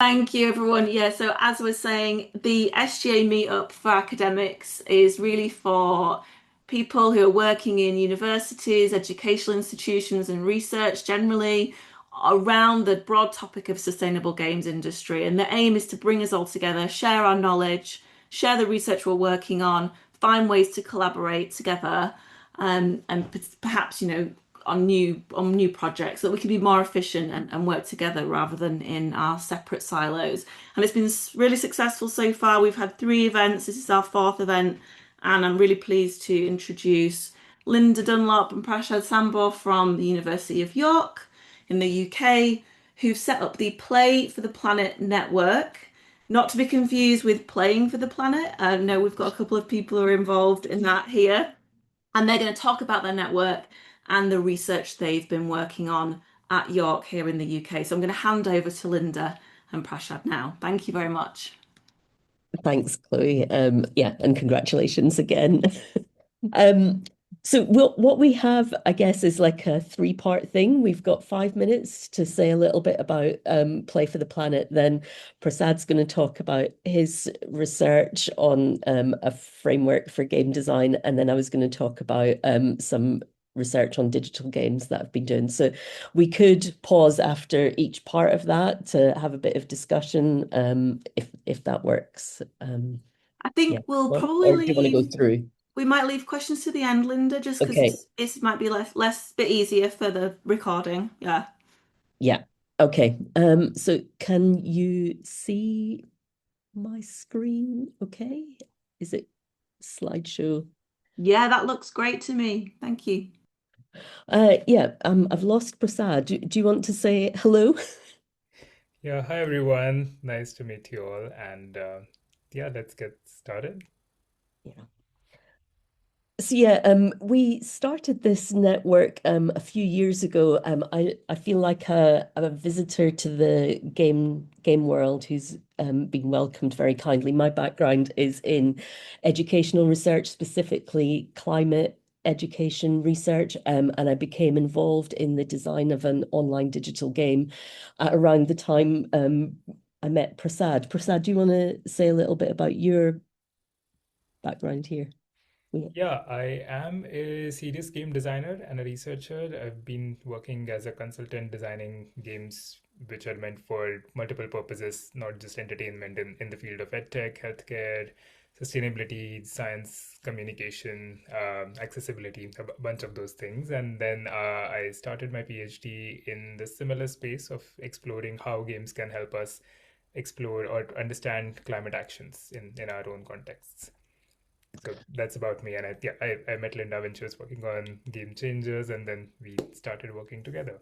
Thank you, everyone. Yeah, so as we're saying, the SGA Meetup for academics is really for people who are working in universities, educational institutions, and research generally around the broad topic of sustainable games industry. And the aim is to bring us all together, share our knowledge, share the research we're working on, find ways to collaborate together, and perhaps, on new projects so that we can be more efficient and work together rather than in our separate silos. And it's been really successful so far. We've had three events. This is our fourth event, and I'm really pleased to introduce Linda Dunlop and Prashad Sambor from the University of York in the UK, who've set up the Play for the Planet network. Not to be confused with Playing for the Planet. No, we've got a couple of people who are involved in that here, and they're going to talk about their network and the research they've been working on at York here in the UK. So I'm going to hand over to Linda and Prashad now. Thank you very much. Thanks, Chloe. Yeah, and congratulations again. Um, so what we have, I guess, is like a three-part thing. We've got 5 minutes to say a little bit about Play for the Planet. Then Prasad's going to talk about his research on a framework for game design, and then I was going to talk about some research on digital games that I've been doing. So we could pause after each part of that to have a bit of discussion, if that works. I think Yeah, we'll probably or do you want to go leave. through? We might leave questions to the end, Linda, just because Okay. it might be less bit easier for the recording. Yeah. Yeah. Okay. So can you see my screen? Okay. Is it slideshow? Yeah, that looks great to me. Thank you. Yeah, I've lost Prasad. Do you want to say hello? Yeah, hi everyone. Nice to meet you all. And yeah, let's get started. Yeah. So yeah, we started this network a few years ago. I feel like a visitor to the game world who's been welcomed very kindly. My background is in educational research, specifically climate education research, and I became involved in the design of an online digital game at around the time I met Prasad. Prasad, do you want to say a little bit about your background here? Yeah. Yeah, I am a serious game designer and a researcher. I've been working as a consultant designing games which are meant for multiple purposes, not just entertainment in the field of edtech, healthcare, sustainability, science, communication, accessibility, a bunch of those things. And then I started my PhD in the similar space of exploring how games can help us explore or understand climate actions in our own contexts. So that's about me. And I met Linda when she was working on Game Changers, and then we started working together.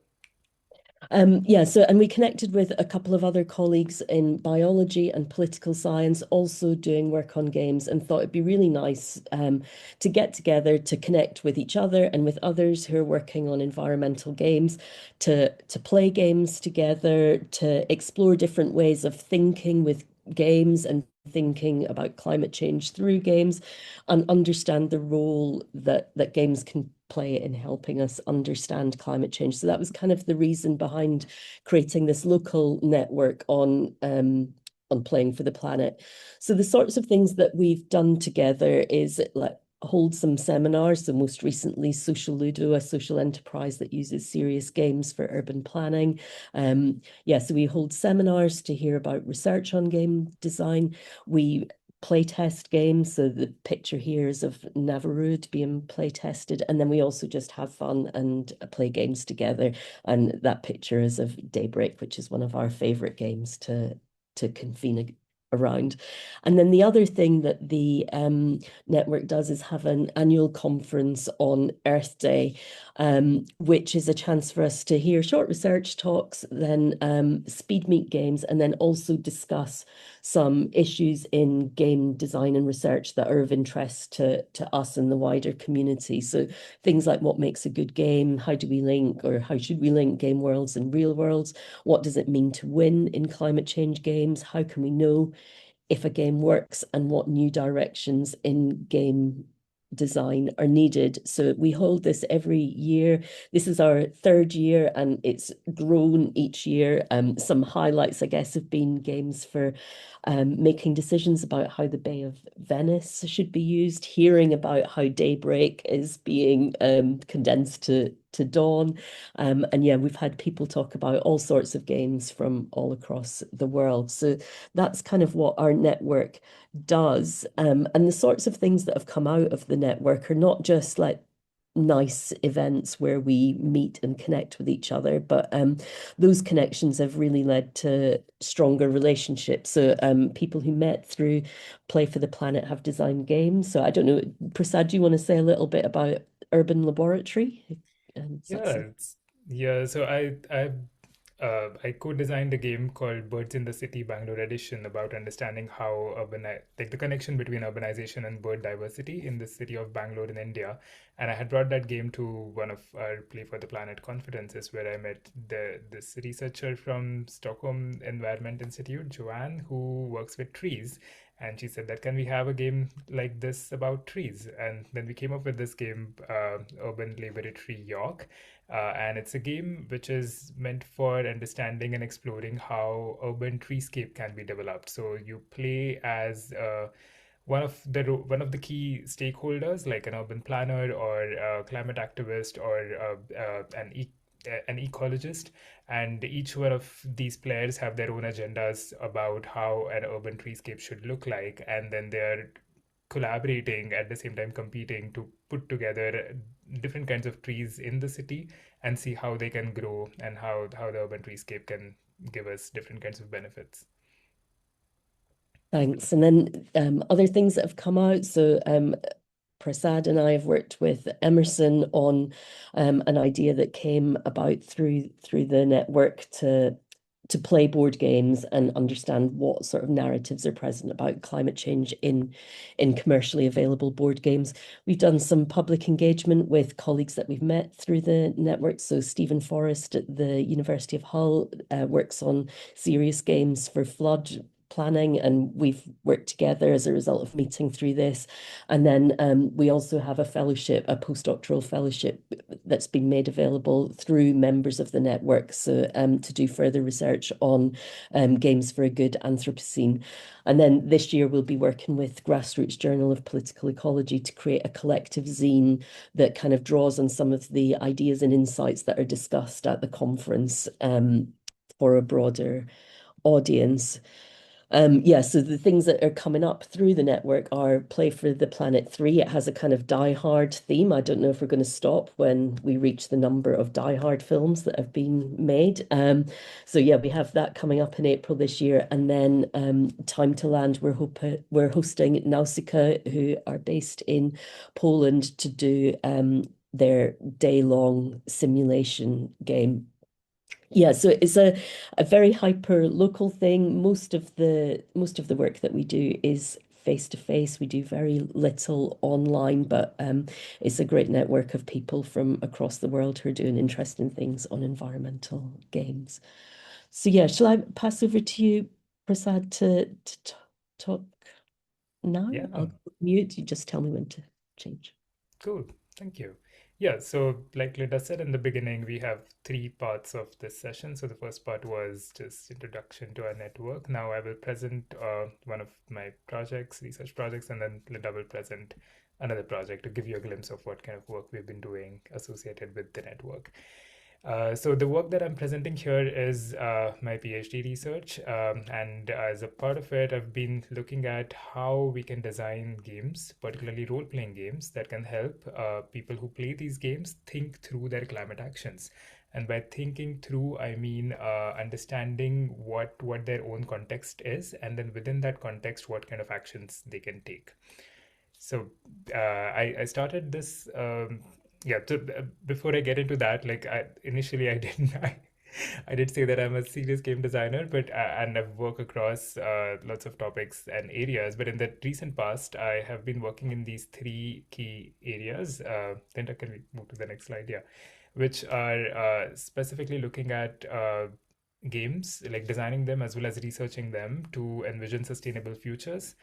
Yeah, and we connected with a couple of other colleagues in biology and political science, also doing work on games, and thought it'd be really nice to get together to connect with each other and with others who are working on environmental games, to play games together, to explore different ways of thinking with games and thinking about climate change through games, and understand the role that games can play in helping us understand climate change. So that was kind of the reason behind creating this local network on Playing for the Planet. So the sorts of things that we've done together is like hold some seminars. So most recently, Social Ludo, a social enterprise that uses serious games for urban planning. Yeah, so we hold seminars to hear about research on game design. We playtest games. So the picture here is of Navarud being playtested. And then we also just have fun and play games together. And that picture is of Daybreak, which is one of our favorite games to convene around. And then the other thing that the network does is have an annual conference on Earth Day, which is a chance for us to hear short research talks, then speed meet games, and then also discuss some issues in game design and research that are of interest to us and the wider community. So things like what makes a good game, how do we link or how should we link game worlds and real worlds? What does it mean to win in climate change games? How can we know if a game works and what new directions in game design are needed. So we hold this every year. This is our third year and it's grown each year. Some highlights, I guess, have been games for making decisions about how the Bay of Venice should be used, hearing about how daybreak is being condensed to dawn. And yeah, we've had people talk about all sorts of games from all across the world. So that's kind of what our network does. And the sorts of things that have come out of the network are not just like nice events where we meet and connect with each other, but those connections have really led to stronger relationships. So people who met through Play for the Planet have designed games. So I don't know, Prasad, do you want to say a little bit about Urban Laboratory? Yeah, That's yeah. So I co-designed a game called Birds in the City Bangalore Edition about understanding how like the connection between urbanization and bird diversity in the city of Bangalore in India. And I had brought that game to one of our Play for the Planet conferences where I met this researcher from Stockholm Environment Institute, Joanne, who works with trees. And she said that can we have a game like this about trees? And then we came up with this game, Urban Laboratory York, and it's a game which is meant for understanding and exploring how urban treescape can be developed. So you play as one of the key stakeholders, like an urban planner or a climate activist or an ecologist, and each one of these players have their own agendas about how an urban treescape should look like, and then they're collaborating at the same time competing to put together different kinds of trees in the city and see how they can grow and how the urban treescape can give us different kinds of benefits. Thanks. And then other things that have come out. So Prasad and I have worked with Emerson on an idea that came about through the network to play board games and understand what sort of narratives are present about climate change in commercially available board games. We've done some public engagement with colleagues that we've met through the network. So Stephen Forrest at the University of Hull works on serious games for flood planning, and we've worked together as a result of meeting through this. And then we also have a fellowship, a postdoctoral fellowship that's been made available through members of the network, so to do further research on games for a good Anthropocene. And then this year we'll be working with Grassroots Journal of Political Ecology to create a collective zine that kind of draws on some of the ideas and insights that are discussed at the conference for a broader audience. Yeah, so the things that are coming up through the network are Play for the Planet 3. It has a kind of Die Hard theme. I don't know if we're going to stop when we reach the number of Die Hard films that have been made. So yeah, we have that coming up in April this year. And then Time to Land, we're hosting Nausicaa, who are based in Poland, to do their day-long simulation game. Yeah, so it's a very hyper local thing. Most of the work that we do is face to face. We do very little online, but it's a great network of people from across the world who are doing interesting things on environmental games. So yeah, shall I pass over to you, Prasad, to talk now? Yeah, I'll mute. You just tell me when to change. cool. Thank you. Yeah, so like Linda said in the beginning, we have three parts of this session. So the first part was just introduction to our network. Now I will present one of my projects, research projects, and then Linda will present another project to give you a glimpse of what kind of work we've been doing associated with the network. So the work that I'm presenting here is my PhD research, and as a part of it, I've been looking at how we can design games, particularly role-playing games, that can help people who play these games think through their climate actions. And by thinking through, I mean understanding what their own context is, and then within that context, what kind of actions they can take. So I started this. Yeah. So before I get into that, like initially I didn't. I did say that I'm a serious game designer, but and I've worked across lots of topics and areas. But in the recent past, I have been working in these three key areas. Linda, can we move to the next slide? Yeah, which are specifically looking at games, like designing them as well as researching them to envision sustainable futures,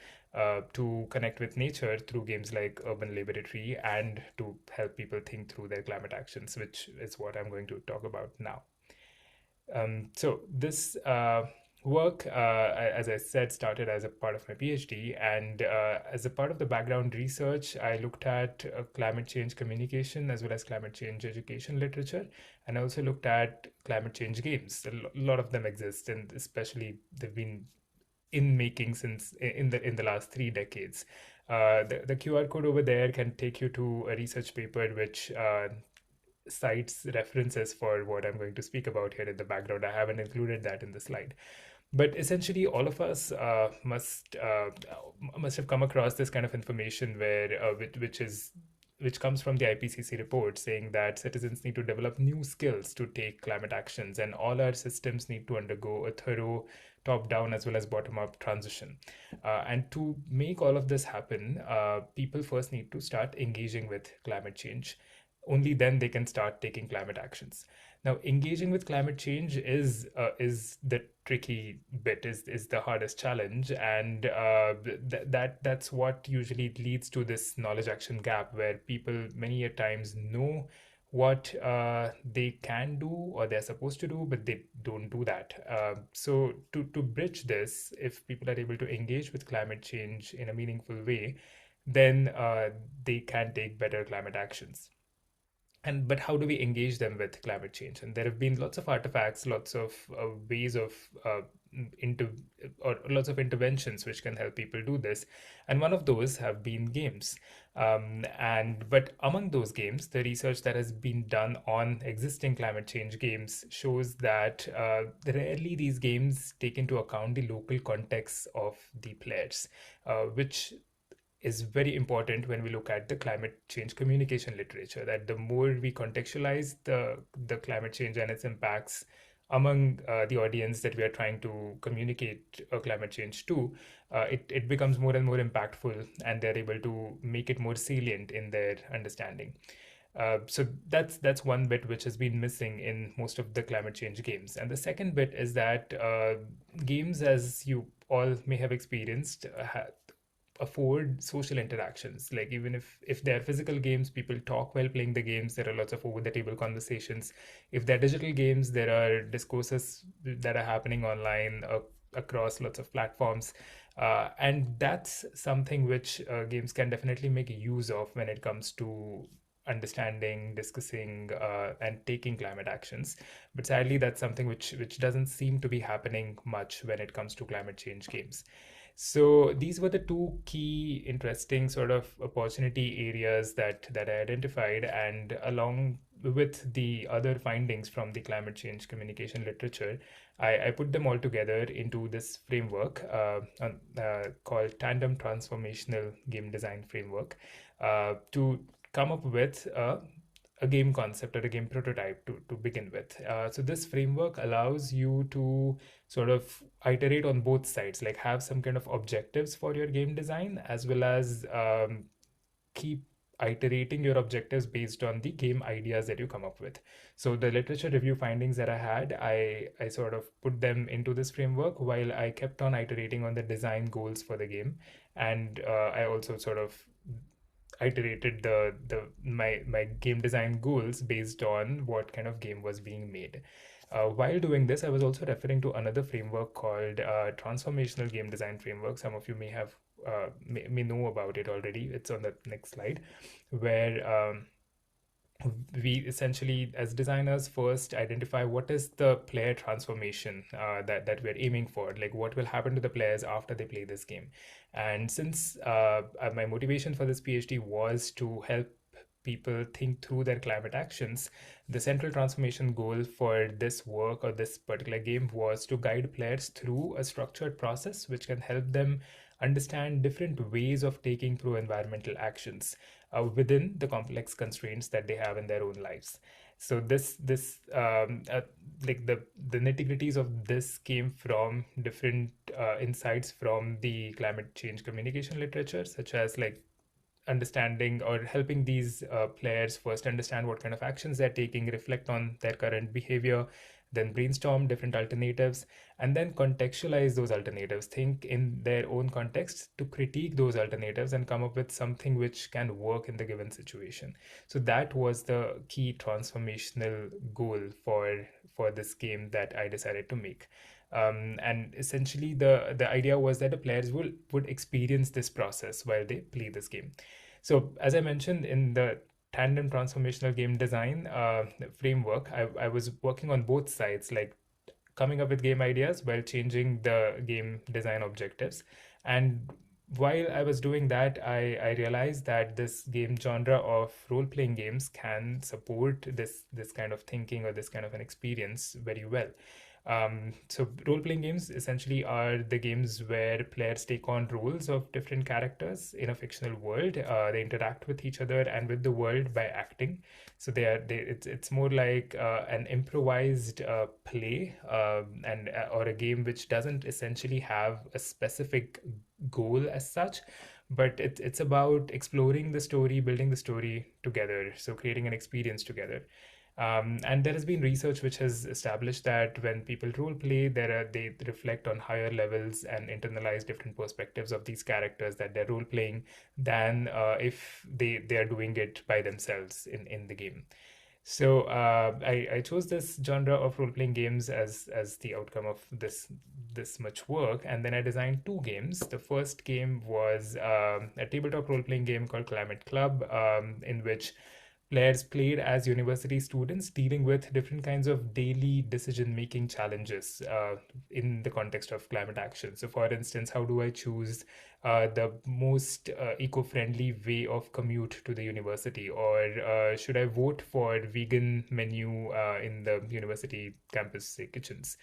to connect with nature through games like Urban Laboratory, and to help people think through their climate actions, which is what I'm going to talk about now. So this work, as I said, started as a part of my PhD, and as a part of the background research, I looked at climate change communication as well as climate change education literature, and I also looked at climate change games. Lot of them exist, and especially they've been in making since in the last 3 decades. The QR code over there can take you to a research paper which cites references for what I'm going to speak about here in the background. I haven't included that in the slide. But essentially, all of us must have come across this kind of information where which comes from the IPCC report saying that citizens need to develop new skills to take climate actions, and all our systems need to undergo a thorough top-down as well as bottom-up transition. And to make all of this happen, people first need to start engaging with climate change. Only then they can start taking climate actions. Now, engaging with climate change is the tricky bit, is the hardest challenge, and that's what usually leads to this knowledge action gap, where people many a times know what they can do or they're supposed to do, but they don't do that. So to bridge this, if people are able to engage with climate change in a meaningful way, then they can take better climate actions. But how do we engage them with climate change? And there have been lots of artifacts, lots of ways of into or lots of interventions which can help people do this, and one of those have been games. And but among those games, the research that has been done on existing climate change games shows that rarely these games take into account the local context of the players, which is very important when we look at the climate change communication literature, that the more we contextualize the climate change and its impacts among the audience that we are trying to communicate climate change to, it becomes more and more impactful, and they're able to make it more salient in their understanding. So that's one bit which has been missing in most of the climate change games. And the second bit is that games, as you all may have experienced, afford social interactions. Like, even if they're physical games, people talk while playing the games. There are lots of over the table conversations. If they're digital games, there are discourses that are happening online across lots of platforms. And that's something which games can definitely make use of when it comes to understanding, discussing, and taking climate actions. But sadly, that's something which doesn't seem to be happening much when it comes to climate change games. So these were the two key interesting sort of opportunity areas that I identified, and along with the other findings from the climate change communication literature, I put them all together into this framework called Tandem Transformational Game Design Framework, to come up with a game concept or a game prototype to begin with. So this framework allows you to sort of iterate on both sides, like have some kind of objectives for your game design, as well as keep iterating your objectives based on the game ideas that you come up with. So the literature review findings that I had, I sort of put them into this framework, while I kept on iterating on the design goals for the game. And I also sort of iterated my game design goals based on what kind of game was being made. While doing this, I was also referring to another framework called Transformational Game Design Framework. Some of you may know about it already. It's on the next slide, where we essentially, as designers, first identify what is the player transformation that we're aiming for, like what will happen to the players after they play this game. And since my motivation for this PhD was to help people think through their climate actions, the central transformation goal for this work or this particular game was to guide players through a structured process which can help them understand different ways of taking through environmental actions within the complex constraints that they have in their own lives. So like the nitty-gritties of this came from different insights from the climate change communication literature, such as like understanding or helping these players first understand what kind of actions they're taking, reflect on their current behavior, then brainstorm different alternatives, and then contextualize those alternatives, think in their own context to critique those alternatives and come up with something which can work in the given situation. So that was the key transformational goal for this game that I decided to make. And essentially, the idea was that the players would experience this process while they play this game. So, as I mentioned in the tandem transformational game design framework, I was working on both sides, like coming up with game ideas while changing the game design objectives. And while I was doing that, I realized that this game genre of role-playing games can support this kind of thinking or this kind of an experience very well. So role-playing games essentially are the games where players take on roles of different characters in a fictional world. They interact with each other and with the world by acting. So it's more like an improvised play and or a game which doesn't essentially have a specific goal as such, but it's about exploring the story, building the story together, so creating an experience together. And there has been research which has established that when people role play, they reflect on higher levels and internalize different perspectives of these characters that they're role playing than if they are doing it by themselves in the game. So I chose this genre of role playing games as the outcome of this much work, and then I designed two games. The first game was a tabletop role playing game called Climate Club, in which players played as university students dealing with different kinds of daily decision making challenges in the context of climate action. So, for instance, how do I choose the most eco friendly way of commute to the university? Or should I vote for vegan menu in the university campus, say, kitchens?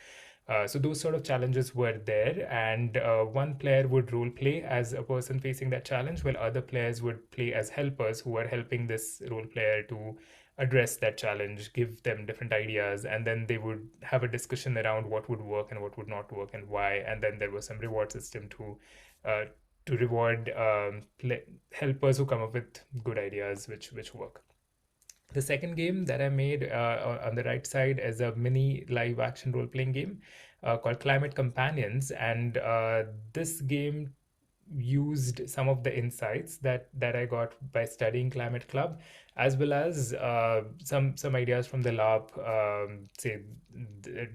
So those sort of challenges were there, and one player would role play as a person facing that challenge, while other players would play as helpers who are helping this role player to address that challenge, give them different ideas, and then they would have a discussion around what would work and what would not work and why. And then there was some reward system uh, to reward helpers who come up with good ideas which work. The second game that I made on the right side is a mini live action role playing game called Climate Companions. And this game used some of the insights that I got by studying Climate Club, as well as some ideas from the lab, say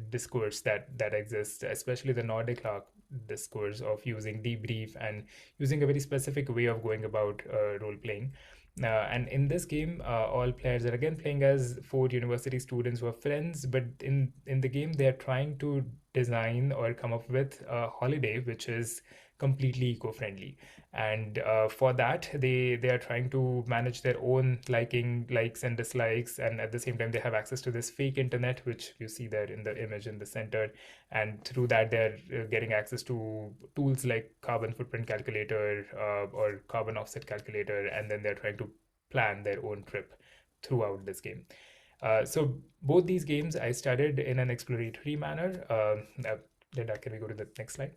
discourse that exists, especially the Nordic lab discourse of using debrief and using a very specific way of going about role playing. And in this game, all players are again playing as four university students who are friends, but in the game, they are trying to design or come up with a holiday which is completely eco-friendly. And for that, they are trying to manage their own likes and dislikes, and at the same time, they have access to this fake internet, which you see there in the image in the center. And through that, they're getting access to tools like carbon footprint calculator or carbon offset calculator, and then they're trying to plan their own trip throughout this game. So both these games I studied in an exploratory manner. Linda, can we go to the next slide?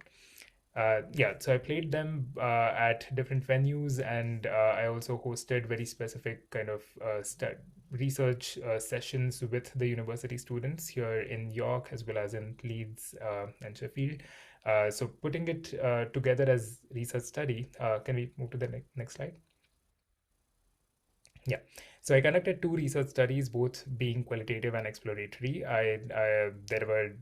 Yeah, so I played them at different venues, and I also hosted very specific kind of research sessions with the university students here in York as well as in Leeds and Sheffield. So putting it together as research study, can we move to the next slide? Yeah, so I conducted two research studies, both being qualitative and exploratory. There were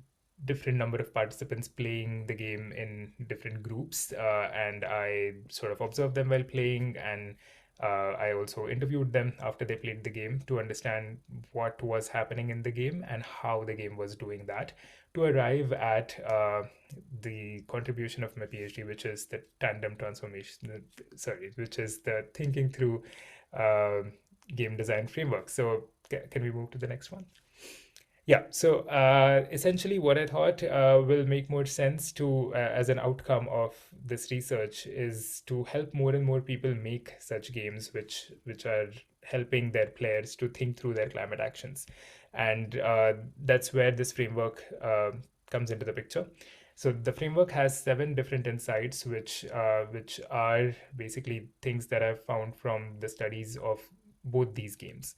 different number of participants playing the game in different groups, and I sort of observed them while playing, and I also interviewed them after they played the game to understand what was happening in the game and how the game was doing that, to arrive at the contribution of my PhD, which is the tandem transformation, sorry, which is the thinking through uh, game design framework. So can we move to the next one? Yeah, so essentially what I thought will make more sense to as an outcome of this research is to help more and more people make such games which are helping their players to think through their climate actions. And that's where this framework comes into the picture. So the framework has 7 different insights, which are basically things that I've found from the studies of both these games.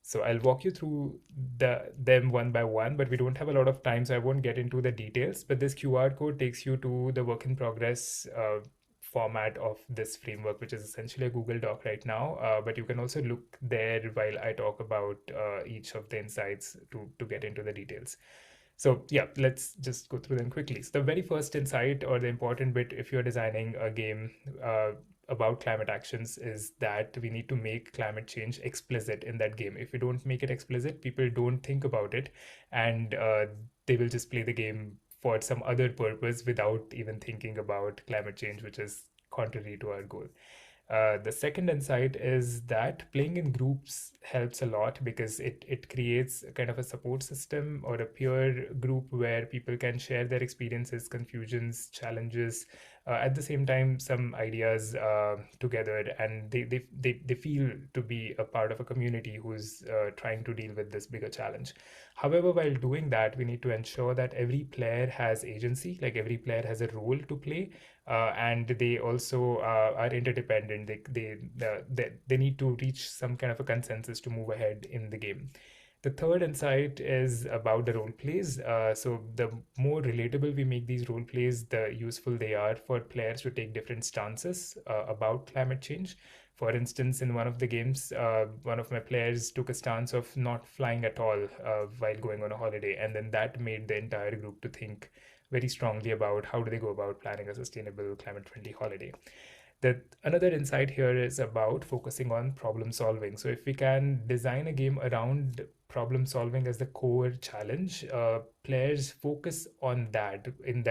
So I'll walk you through them one by one, but we don't have a lot of time, so I won't get into the details. But this QR code takes you to the work in progress format of this framework, which is essentially a Google Doc right now. But you can also look there while I talk about each of the insights to get into the details. So yeah, let's just go through them quickly. So the very first insight or the important bit if you're designing a game about climate actions is that we need to make climate change explicit in that game. If we don't make it explicit, people don't think about it, and they will just play the game for some other purpose without even thinking about climate change, which is contrary to our goal. The second insight is that playing in groups helps a lot because it creates a kind of a support system or a peer group where people can share their experiences, confusions, challenges, at the same time, some ideas together, and they feel to be a part of a community who's trying to deal with this bigger challenge. However, while doing that, we need to ensure that every player has agency, like every player has a role to play, and they also are interdependent. They need to reach some kind of a consensus to move ahead in the game. The third insight is about the role plays. So the more relatable we make these role plays, the useful they are for players to take different stances about climate change. For instance, in one of the games, one of my players took a stance of not flying at all while going on a holiday, and then that made the entire group to think very strongly about how do they go about planning a sustainable climate-friendly holiday. That another insight here is about focusing on problem solving. So if we can design a game around problem solving as the core challenge, players focus on that in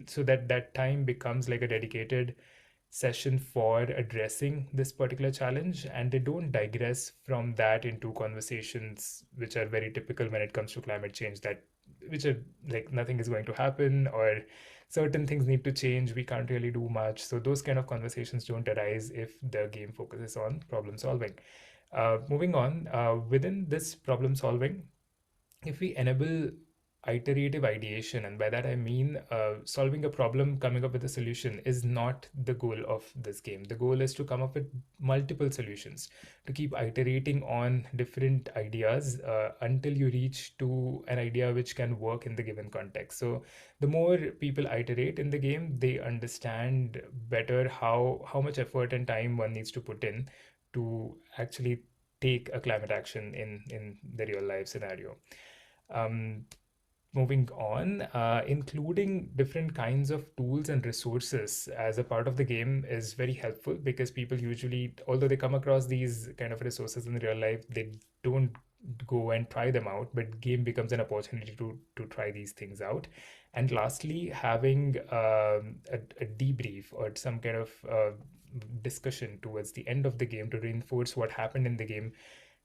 so that that time becomes like a dedicated session for addressing this particular challenge, and they don't digress from that into conversations which are very typical when it comes to climate change, that which are like nothing is going to happen or certain things need to change, we can't really do much. So those kind of conversations don't arise if the game focuses on problem solving. Moving on, within this problem solving, if we enable iterative ideation, and by that I mean solving a problem, coming up with a solution is not the goal of this game. The goal is to come up with multiple solutions, to keep iterating on different ideas until you reach to an idea which can work in the given context. So the more people iterate in the game, they understand better how much effort and time one needs to put in to actually take a climate action in the real life scenario. um, Moving on, including different kinds of tools and resources as a part of the game is very helpful because people usually, although they come across these kind of resources in real life, they don't go and try them out, but game becomes an opportunity to try these things out. And lastly, having a debrief or some kind of discussion towards the end of the game to reinforce what happened in the game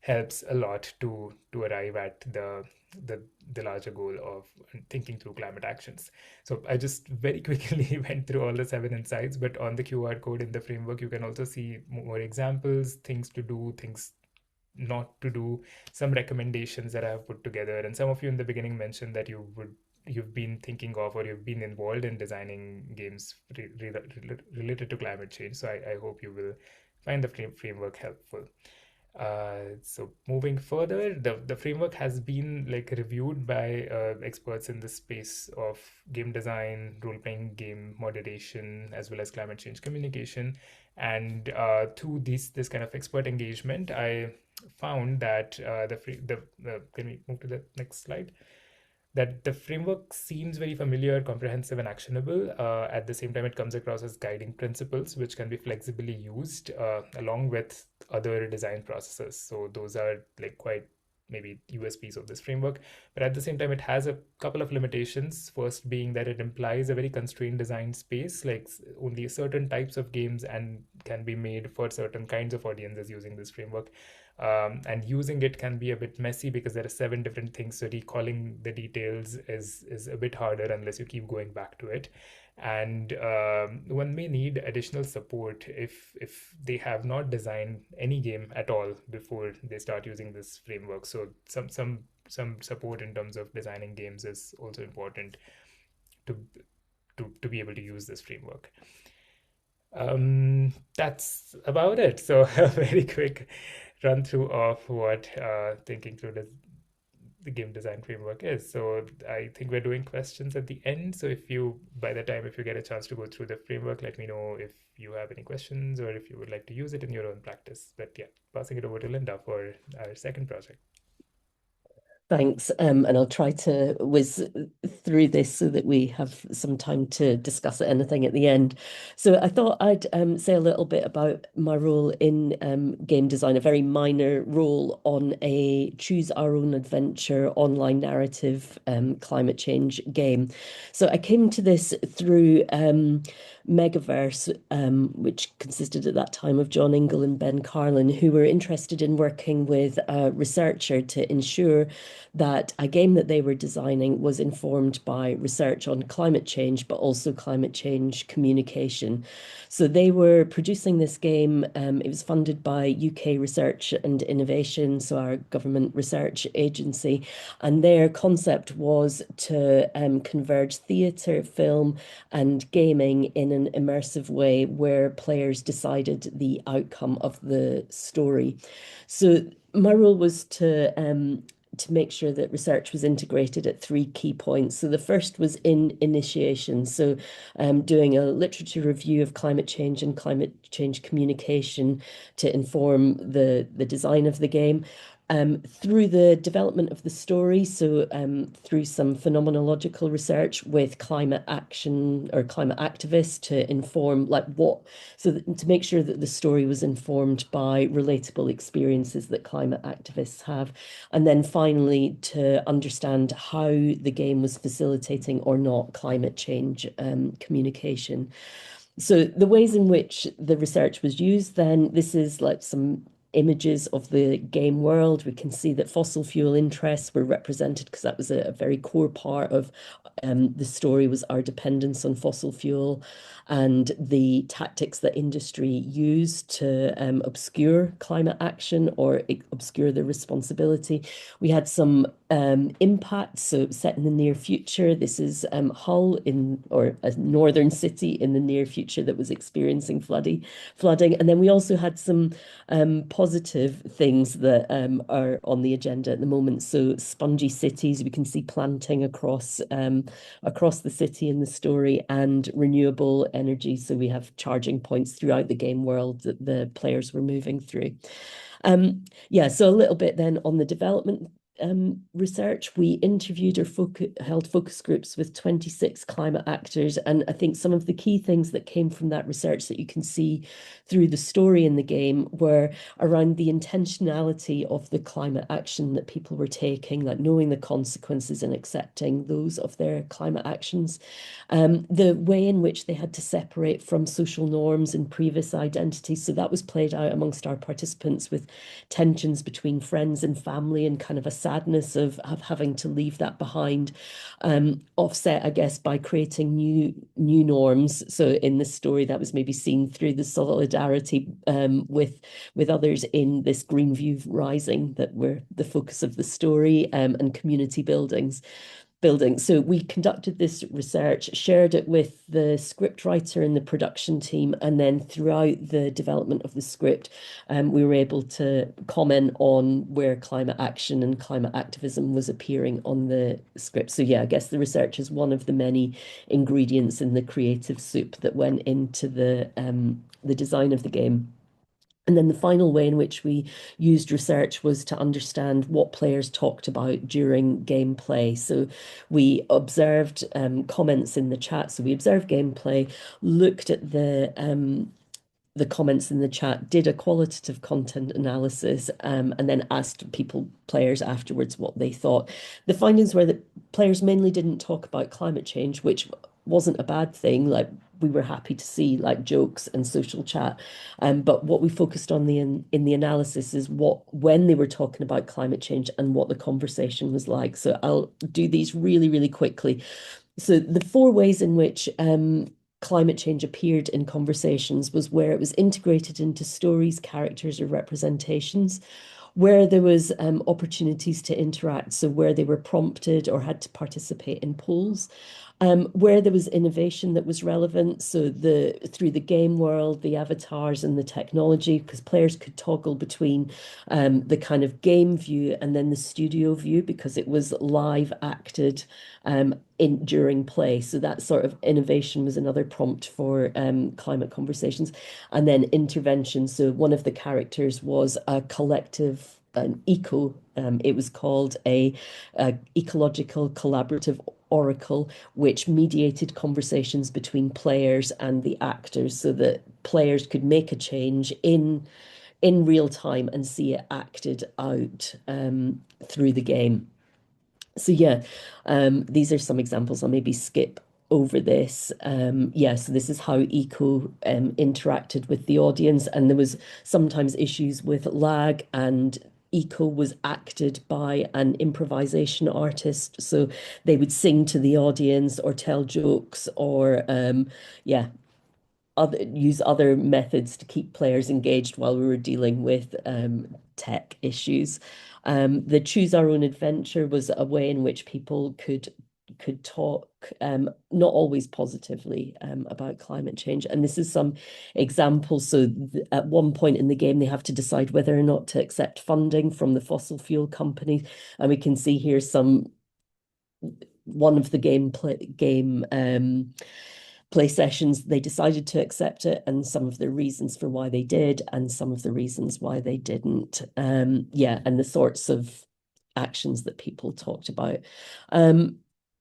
helps a lot to arrive at the the larger goal of thinking through climate actions. So I just very quickly went through all the 7 insights, but on the QR code in the framework, you can also see more examples, things to do, things not to do, some recommendations that I have put together. And some of you in the beginning mentioned that you've been thinking of or you've been involved in designing games related to climate change. So I hope you will find the framework helpful. So moving further, the framework has been like reviewed by experts in the space of game design, role-playing game moderation, as well as climate change communication. And through this kind of expert engagement, I found that can we move to the next slide? That the framework seems very familiar, comprehensive, and actionable. At the same time, it comes across as guiding principles, which can be flexibly used along with other design processes. So those are like quite maybe USPs of this framework. But at the same time, it has a couple of limitations. First being that it implies a very constrained design space, like only certain types of games and can be made for certain kinds of audiences using this framework. And using it can be a bit messy because there are 7 different things, so recalling the details is a bit harder unless you keep going back to it. And one may need additional support if they have not designed any game at all before they start using this framework. So some support in terms of designing games is also important to to be able to use this framework. That's about it. So a very quick run through of what thinking through the game design framework is. So I think we're doing questions at the end. So if you, by the time, if you get a chance to go through the framework, let me know if you have any questions or if you would like to use it in your own practice. But yeah, passing it over to Linda for our second project. Thanks. And I'll try to whiz through this so that we have some time to discuss anything at the end. So I thought I'd say a little bit about my role in game design, a very minor role on a choose our own adventure online narrative climate change game. So I came to this through Megaverse, which consisted at that time of John Ingle and Ben Carlin, who were interested in working with a researcher to ensure that a game that they were designing was informed by research on climate change, but also climate change communication. So they were producing this game. It was funded by UK Research and Innovation, so our government research agency. And their concept was to converge theatre, film, and gaming in an immersive way where players decided the outcome of the story. So my role was to make sure that research was integrated at three key points. So the first was in initiation. So doing a literature review of climate change and climate change communication to inform the design of the game. Through the development of the story, so through some phenomenological research with climate action or climate activists to inform to make sure that the story was informed by relatable experiences that climate activists have. And then finally, to understand how the game was facilitating or not climate change communication. So the ways in which the research was used, then this is like some images of the game world. We can see that fossil fuel interests were represented because that was a very core part of the story was our dependence on fossil fuel and the tactics that industry used to obscure climate action or obscure the responsibility. We had some impacts, so set in the near future. This is Hull or a northern city in the near future that was experiencing flooding. And then we also had some positive things that are on the agenda at the moment. So spongy cities, we can see planting across the city in the story, and renewable energy. So we have charging points throughout the game world that the players were moving through. Yeah, so a little bit then on the development research. We interviewed or held focus groups with 26 climate actors. And I think some of the key things that came from that research that you can see through the story in the game were around the intentionality of the climate action that people were taking, like knowing the consequences and accepting those of their climate actions. The way in which they had to separate from social norms and previous identities. So that was played out amongst our participants with tensions between friends and family and kind of a sadness of having to leave that behind, offset, I guess, by creating new norms. So in this story, that was maybe seen through the solidarity with others in this Green View Rising that were the focus of the story, and community building. So we conducted this research, shared it with the script writer and the production team, and then throughout the development of the script, we were able to comment on where climate action and climate activism was appearing on the script. So yeah, I guess the research is one of the many ingredients in the creative soup that went into the design of the game. And then the final way in which we used research was to understand what players talked about during gameplay. So we observed comments in the chat. So we observed gameplay, looked at the comments in the chat, did a qualitative content analysis, and then asked players afterwards what they thought. The findings were that players mainly didn't talk about climate change, which wasn't a bad thing. Like we were happy to see like jokes and social chat. But what we focused on in the analysis is when they were talking about climate change and what the conversation was like. So I'll do these really, really quickly. So the four ways in which climate change appeared in conversations was where it was integrated into stories, characters, or representations, where there was opportunities to interact, so where they were prompted or had to participate in polls, Where there was innovation that was relevant, so through the game world, the avatars and the technology, because players could toggle between the kind of game view and then the studio view because it was live acted in during play. So that sort of innovation was another prompt for climate conversations. And then intervention. So one of the characters was a collective, an eco, it was called a ecological collaborative oracle, which mediated conversations between players and the actors so that players could make a change in real time and see it acted out through the game. So yeah, these are some examples. I'll maybe skip over this. Yeah, so this is how Eco interacted with the audience, and there was sometimes issues with lag, and Eco was acted by an improvisation artist. So they would sing to the audience or tell jokes or yeah, use other methods to keep players engaged while we were dealing with tech issues. The Choose Our Own Adventure was a way in which people could talk, not always positively, about climate change. And this is some examples. So at one point in the game, they have to decide whether or not to accept funding from the fossil fuel companies. And we can see here one of the play sessions, they decided to accept it, and some of the reasons for why they did, and some of the reasons why they didn't. Yeah, and the sorts of actions that people talked about.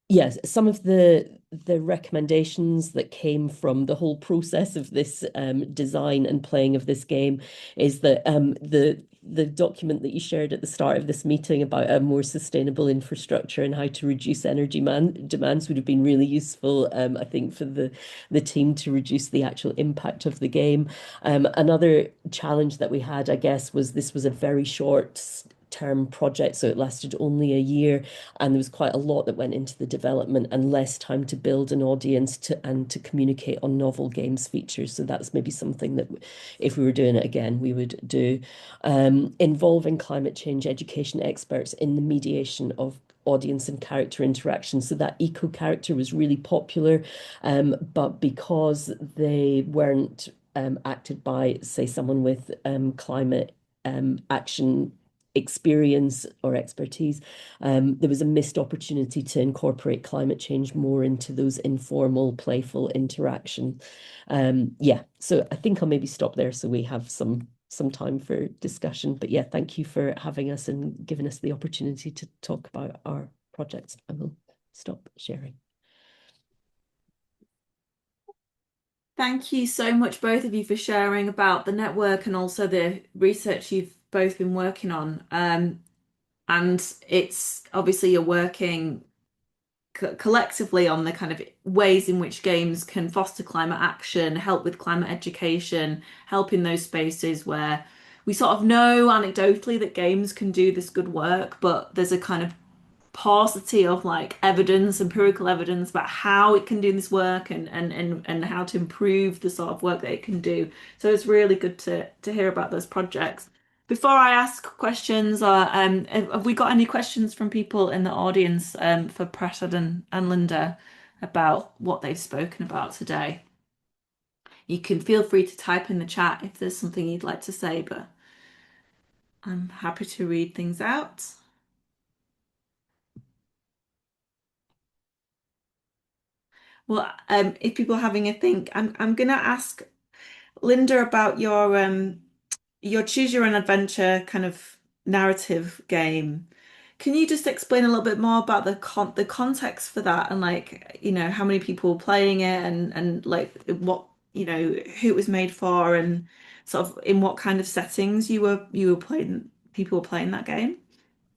Yes, some of the recommendations that came from the whole process of this design and playing of this game is that the document that you shared at the start of this meeting about a more sustainable infrastructure and how to reduce energy demands would have been really useful, I think, for the team to reduce the actual impact of the game. Another challenge that we had, I guess, was this was a very short term project, so it lasted only a year, and there was quite a lot that went into the development and less time to build an audience and to communicate on novel games features. So that's maybe something that if we were doing it again, we would do. Involving climate change education experts in the mediation of audience and character interaction. So that eco character was really popular, but because they weren't acted by, say, someone with climate action experience or expertise, there was a missed opportunity to incorporate climate change more into those informal, playful interaction. Yeah, so I think I'll maybe stop there so we have some time for discussion. But yeah, thank you for having us and giving us the opportunity to talk about our projects. I will stop sharing. Thank you so much, both of you, for sharing about the network and also the research you've both been working on. And it's obviously you're working collectively on the kind of ways in which games can foster climate action, help with climate education, help in those spaces where we sort of know anecdotally that games can do this good work, but there's a kind of paucity of like evidence, empirical evidence about how it can do this work and how to improve the sort of work that it can do. So it's really good to hear about those projects. Before I ask questions, have we got any questions from people in the audience for Prasad and Linda about what they've spoken about today? You can feel free to type in the chat if there's something you'd like to say, but I'm happy to read things out. Well, if people are having a think, I'm gonna ask Linda about your choose your own adventure kind of narrative game. Can you just explain a little bit more about the context for that and like, how many people were playing it and like what, who it was made for and sort of in what kind of settings you were playing people were playing that game?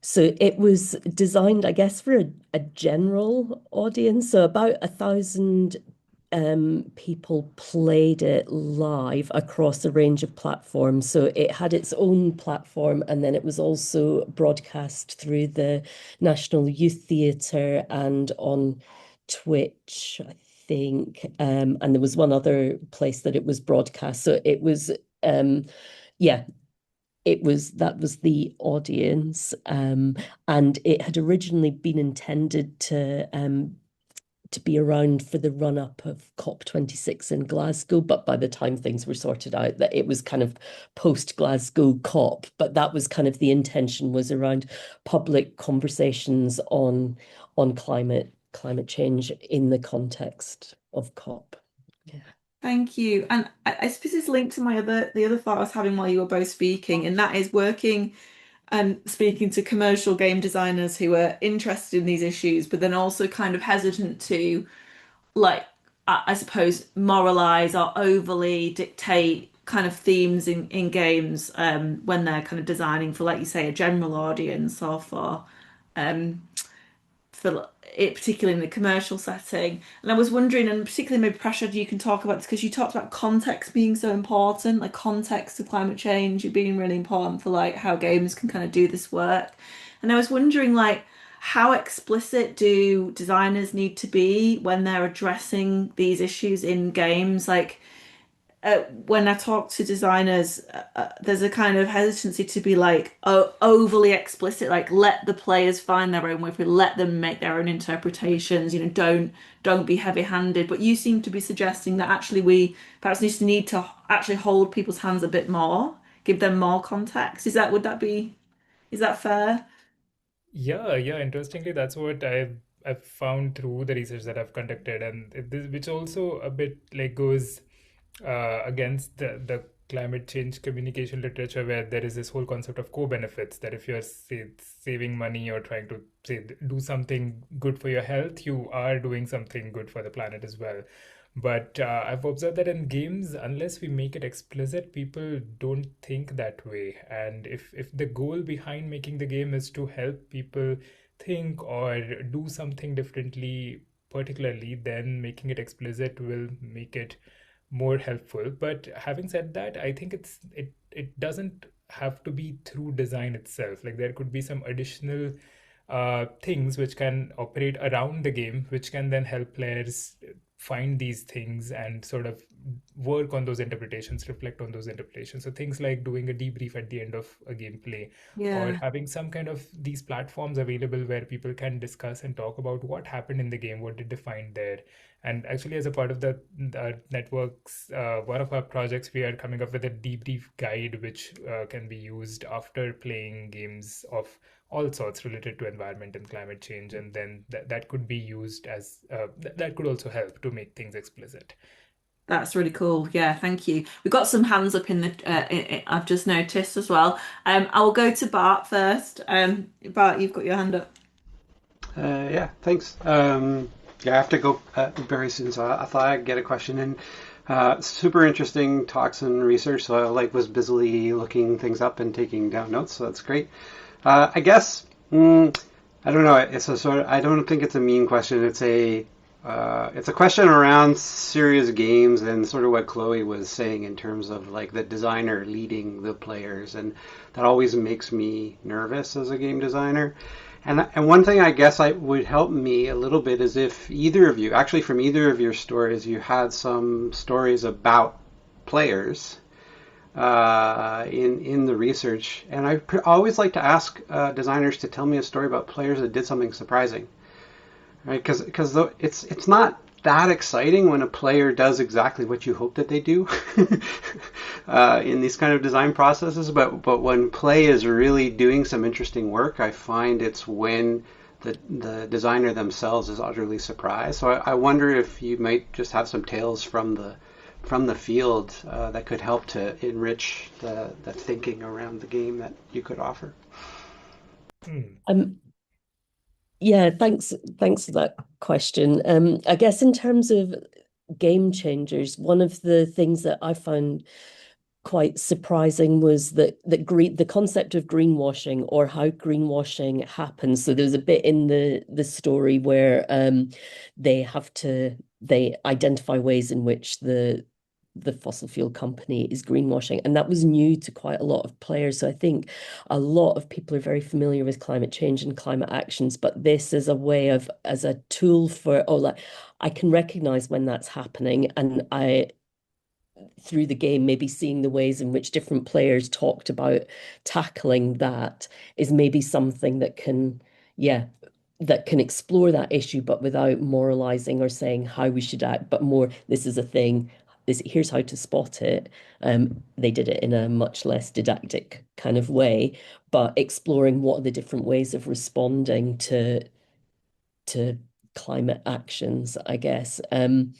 So it was designed, I guess, for a general audience. So about 1,000 people played it live across a range of platforms. So it had its own platform, and then it was also broadcast through the National Youth Theatre and on Twitch, I think. And there was one other place that it was broadcast. So it was, yeah, that was the audience, and it had originally been intended to be around for the run up of COP26 in Glasgow, but by the time things were sorted out, that it was kind of post Glasgow COP. But that was kind of the intention, was around public conversations on climate change in the context of COP. Yeah. Thank you. And I suppose it's linked to the other thought I was having while you were both speaking, and that is working and speaking to commercial game designers who are interested in these issues, but then also kind of hesitant to, like, I suppose, moralize or overly dictate kind of themes in games when they're kind of designing for, like you say, a general audience or um, for it, particularly in the commercial setting. And I was wondering, and particularly maybe Prashad, you can talk about this because you talked about context being so important, like context of climate change being really important for like how games can kind of do this work. And I was wondering, like, how explicit do designers need to be when they're addressing these issues in games? Like, when I talk to designers, there's a kind of hesitancy to be like overly explicit, like let the players find their own way through, let them make their own interpretations. Don't be heavy-handed. But you seem to be suggesting that actually we perhaps need to actually hold people's hands a bit more, give them more context. Is that fair? Yeah, yeah. Interestingly, that's what I've found through the research that I've conducted, and which also a bit like goes against the climate change communication literature, where there is this whole concept of co-benefits, that if you're saving money or trying to say do something good for your health, you are doing something good for the planet as well. But I've observed that in games, unless we make it explicit, people don't think that way. And if the goal behind making the game is to help people think or do something differently, particularly, then making it explicit will make it more helpful. But having said that, I think it doesn't have to be through design itself. Like there could be some additional things which can operate around the game, which can then help players find these things and sort of work on those interpretations, reflect on those interpretations. So things like doing a debrief at the end of a gameplay, or Yeah. having some kind of these platforms available where people can discuss and talk about what happened in the game, what did they find there. And actually, as a part of the networks, one of our projects, we are coming up with a debrief guide which can be used after playing games of all sorts related to environment and climate change, and then that could be used as that could also help to make things explicit. That's really cool. Yeah, thank you. We've got some hands up in the I've just noticed as well. I will go to Bart first. Bart, you've got your hand up. Yeah, thanks. Yeah, I have to go very soon, so I thought I'd get a question in. Super interesting talks and research. So I like was busily looking things up and taking down notes, so that's great. I guess I don't know. It's a sort of, I don't think it's a mean question. It's a question around serious games and sort of what Chloe was saying in terms of like the designer leading the players, and that always makes me nervous as a game designer. And one thing I guess I would help me a little bit is if either of you, actually from either of your stories, you had some stories about players in the research. And always like to ask designers to tell me a story about players that did something surprising, right? Because it's not that exciting when a player does exactly what you hope that they do in these kind of design processes. But when play is really doing some interesting work, I find it's when the designer themselves is utterly surprised. So I wonder if you might just have some tales from the field that could help to enrich the thinking around the game that you could offer. Hmm. Um, yeah, thanks for that question. I guess in terms of game changers, one of the things that I found quite surprising was the concept of greenwashing, or how greenwashing happens. So there's a bit in the story where they identify ways in which the fossil fuel company is greenwashing, and that was new to quite a lot of players. So I think a lot of people are very familiar with climate change and climate actions, but this is a way of, as a tool for, oh, like, I can recognize when that's happening, and I, through the game, maybe seeing the ways in which different players talked about tackling that is maybe something that can, yeah, that can explore that issue, but without moralizing or saying how we should act, but more, this is a thing, here's how to spot it. They did it in a much less didactic kind of way, but exploring what are the different ways of responding to climate actions, I guess. And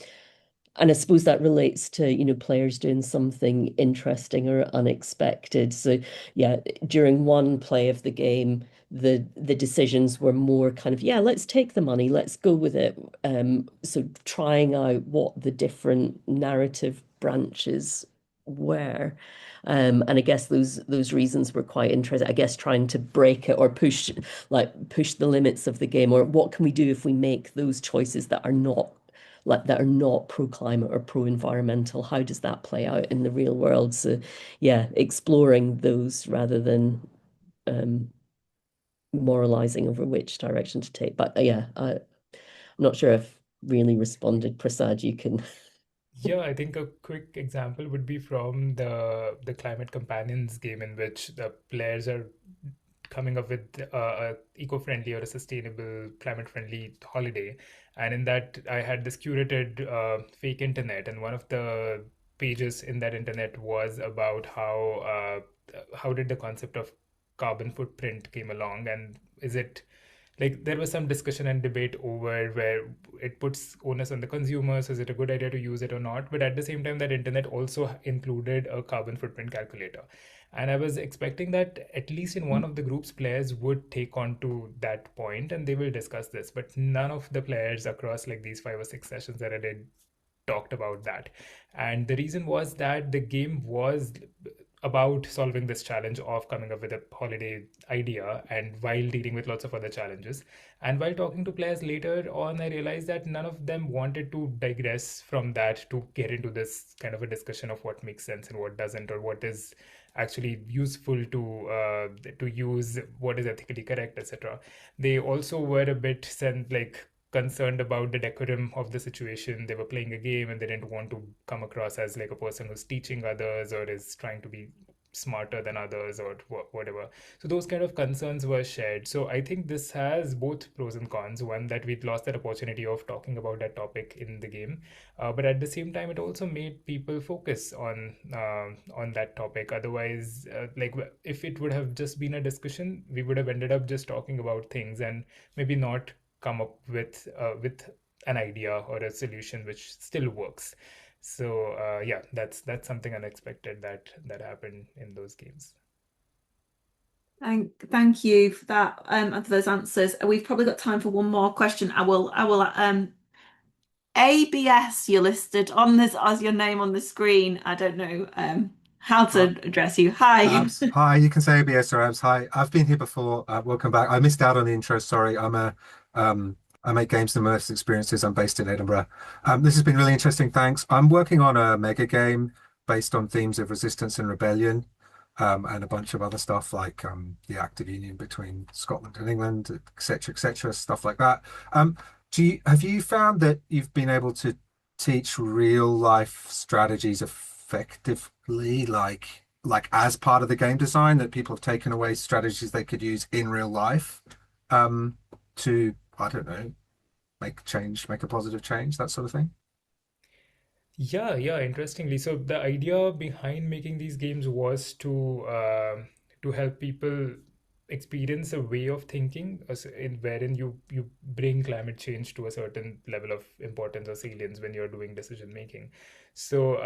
I suppose that relates to, players doing something interesting or unexpected. So yeah, during one play of the game, the decisions were more kind of, yeah, let's take the money, let's go with it. So trying out what the different narrative branches were. And I guess those reasons were quite interesting. I guess trying to break it or push the limits of the game, or what can we do if we make those choices that are not pro-climate or pro-environmental? How does that play out in the real world? So yeah, exploring those rather than um, moralizing over which direction to take. But yeah, I'm not sure I've really responded. Prasad, you can. Yeah, I think a quick example would be from the Climate Companions game, in which the players are coming up with a eco-friendly or a sustainable, climate-friendly holiday. And in that, I had this curated fake internet, and one of the pages in that internet was about how did the concept of carbon footprint came along, and is it like there was some discussion and debate over where it puts onus on the consumers, is it a good idea to use it or not, but at the same time that internet also included a carbon footprint calculator, and I was expecting that at least in one of the groups players would take on to that point and they will discuss this, but none of the players across like these 5 or 6 sessions that I did talked about that. And the reason was that the game was about solving this challenge of coming up with a holiday idea and while dealing with lots of other challenges. And while talking to players later on, I realized that none of them wanted to digress from that to get into this kind of a discussion of what makes sense and what doesn't, or what is actually useful to use, what is ethically correct, etc. They also were a bit like concerned about the decorum of the situation. They were playing a game and they didn't want to come across as like a person who's teaching others or is trying to be smarter than others or whatever. So those kind of concerns were shared. So I think this has both pros and cons. One, that we'd lost that opportunity of talking about that topic in the game, but at the same time, it also made people focus on that topic. Otherwise, like if it would have just been a discussion, we would have ended up just talking about things and maybe not come up with an idea or a solution which still works. So yeah, that's something unexpected that happened in those games. Thank you for that, for those answers. We've probably got time for one more question. I will ABS, you're listed on this as your name on the screen. I don't know how to Uh, address you. Hi. Abs, hi, you can say ABS or Abs. Hi, I've been here before. Welcome back. I missed out on the intro. Sorry. I make games and immersive experiences. I'm based in Edinburgh. This has been really interesting. Thanks. I'm working on a mega game based on themes of resistance and rebellion, and a bunch of other stuff like the active union between Scotland and England, etc., stuff like that. Have you found that you've been able to teach real life strategies effectively, like as part of the game design, that people have taken away strategies they could use in real life, to, I don't know, make a positive change, that sort of thing? Yeah, interestingly. So the idea behind making these games was to help people experience a way of thinking in wherein you bring climate change to a certain level of importance or salience when you're doing decision making. So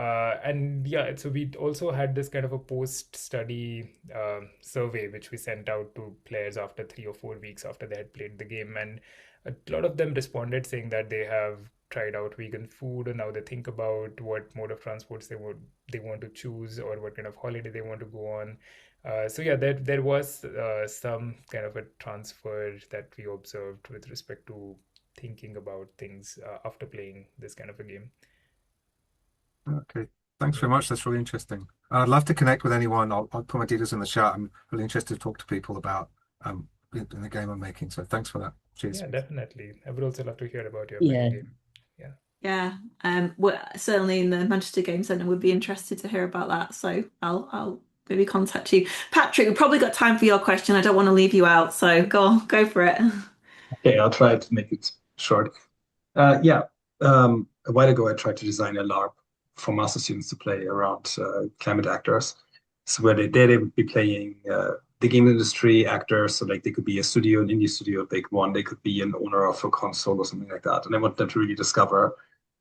and yeah, so we also had this kind of a post-study survey which we sent out to players after 3 or 4 weeks after they had played the game, and a lot of them responded saying that they have tried out vegan food and now they think about what mode of transports they want to choose or what kind of holiday they want to go on. So yeah, there was some kind of a transfer that we observed with respect to thinking about things after playing this kind of a game. Okay. Thanks Yeah, very much. That's really interesting. I'd love to connect with anyone. I'll put my details in the chat. I'm really interested to talk to people about in the game I'm making. So thanks for that. Cheers. yeah, definitely. I would also love to hear about your mega Yeah. game. Yeah. Yeah, we're certainly in the Manchester Game Centre would be interested to hear about that. So I'll maybe contact you. Patrick, we've probably got time for your question. I don't want to leave you out, so go for it. Okay, I'll try to make it short. Yeah, a while ago, I tried to design a LARP for master students to play around climate actors. So where they would be playing the game industry actors, so like they could be a studio, an indie studio, a big one. They could be an owner of a console or something like that. And I want them to really discover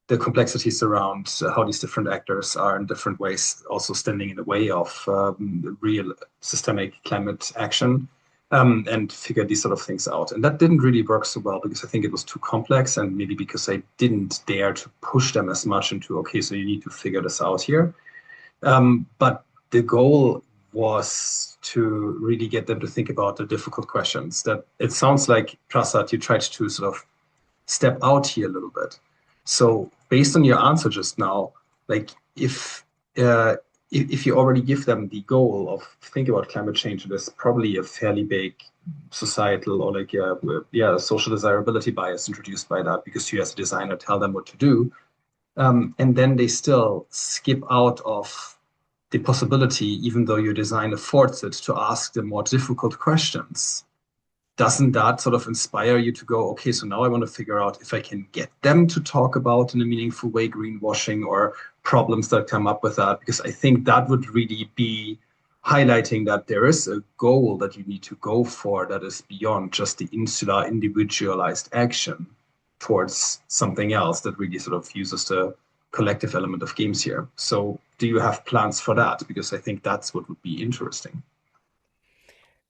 the complexities around how these different actors are in different ways also standing in the way of real systemic climate action, and figure these sort of things out. And that didn't really work so well because I think it was too complex, and maybe because I didn't dare to push them as much into, okay, so you need to figure this out here. But the goal was to really get them to think about the difficult questions. That it sounds like, Prasad, you tried to sort of step out here a little bit. So based on your answer just now, like uh, if you already give them the goal of think about climate change, there's probably a fairly big societal or like social desirability bias introduced by that because you as a designer tell them what to do, and then they still skip out of the possibility, even though your design affords it, to ask the more difficult questions. Doesn't that sort of inspire you to go, okay, so now I want to figure out if I can get them to talk about in a meaningful way greenwashing or problems that come up with that? Because I think that would really be highlighting that there is a goal that you need to go for that is beyond just the insular, individualized action towards something else that really sort of uses the collective element of games here. So, do you have plans for that? Because I think that's what would be interesting.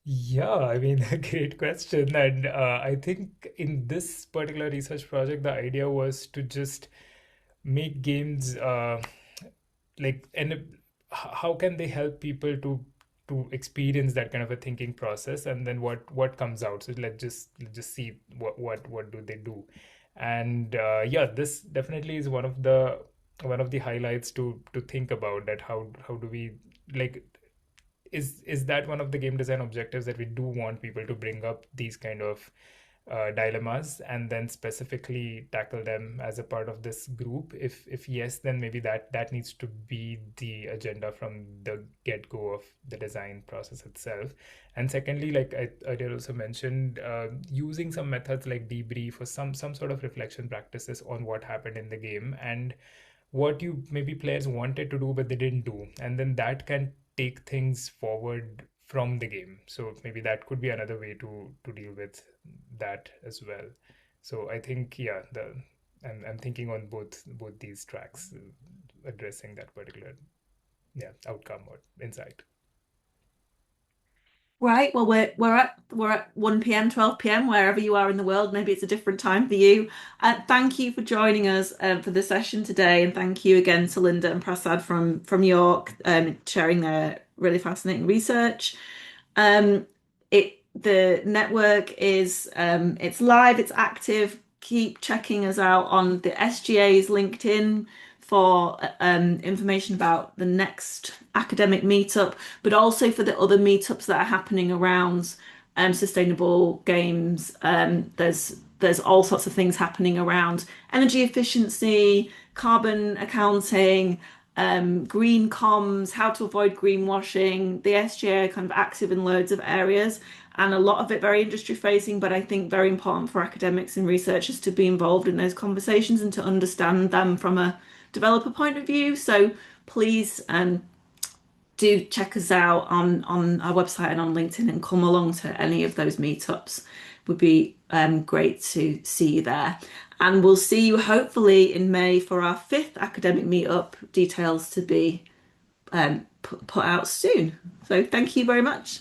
Yeah, I mean, a great question. And I think in this particular research project, the idea was to just make games how can they help people to experience that kind of a thinking process, and then what comes out. So let's just see what do they do. And yeah, this definitely is one of the highlights to think about, that how do we, like, is that one of the game design objectives, that we do want people to bring up these kind of dilemmas and then specifically tackle them as a part of this group? If yes, then maybe that needs to be the agenda from the get-go of the design process itself. And secondly, like I earlier also mentioned, using some methods like debrief or some sort of reflection practices on what happened in the game and what you maybe players wanted to do but they didn't do, and then that can take things forward from the game. So maybe that could be another way to deal with that as well. So I think, yeah, I'm thinking on both these tracks, addressing that particular, yeah, outcome or insight. Right. Well, we're at 1 p.m., 12 p.m., wherever you are in the world. Maybe it's a different time for you. Thank you for joining us for the session today, and thank you again to Linda and Prasad from York, sharing their really fascinating research. The network is it's live, it's active. Keep checking us out on the SGA's LinkedIn for information about the next academic meetup, but also for the other meetups that are happening around sustainable games. There's all sorts of things happening around energy efficiency, carbon accounting, green comms, how to avoid greenwashing. The SGA are kind of active in loads of areas, and a lot of it very industry facing, but I think very important for academics and researchers to be involved in those conversations and to understand them from a developer point of view. So please do check us out on our website and on LinkedIn and come along to any of those meetups. Would be great to see you there. And we'll see you hopefully in May for our 5th academic meetup, details to be put out soon. So thank you very much.